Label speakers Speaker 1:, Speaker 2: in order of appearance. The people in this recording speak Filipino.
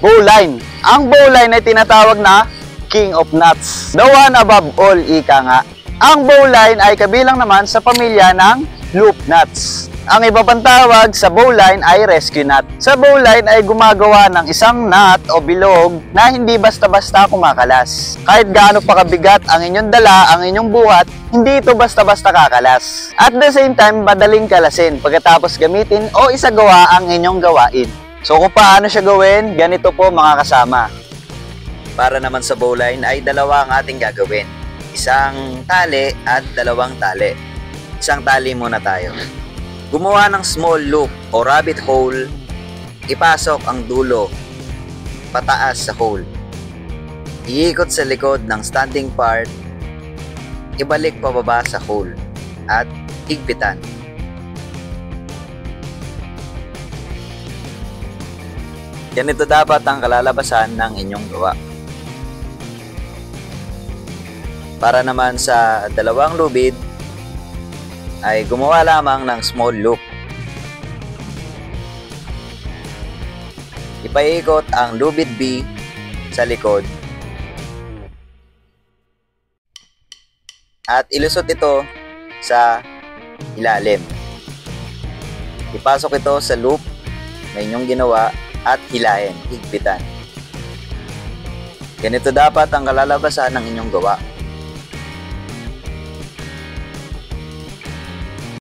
Speaker 1: Bowline. Ang bowline ay tinatawag na King of Nuts. The one above all, ika nga. Ang bowline ay kabilang naman sa pamilya ng loop nuts. Ang iba pang tawag sa bowline ay rescue nut. Sa bowline ay gumagawa ng isang nut o bilog na hindi basta-basta kumakalas. Kahit gaano pa kabigat ang inyong dala, ang inyong buhat, hindi ito basta-basta kakalas. At the same time, madaling kalasin pagkatapos gamitin o isagawa ang inyong gawain. So kung paano siya gawin, ganito po mga kasama. Para naman sa bowline ay dalawa ang ating gagawin. Isang tali at dalawang tali. Isang tali muna tayo. Gumawa ng small loop o rabbit hole, ipasok ang dulo pataas sa hole. Iikot sa likod ng standing part, ibalik pababa sa hole at higpitan. Ganito dapat ang kalalabasan ng inyong gawa. Para naman sa dalawang lubid, ay gumawa lamang ng small loop. Ipaikot ang lubid B sa likod at ilusot ito sa ilalim. Ipasok ito sa loop na inyong ginawa at hilahin, higpitan. Ganito dapat ang kalalabasan ng inyong gawa.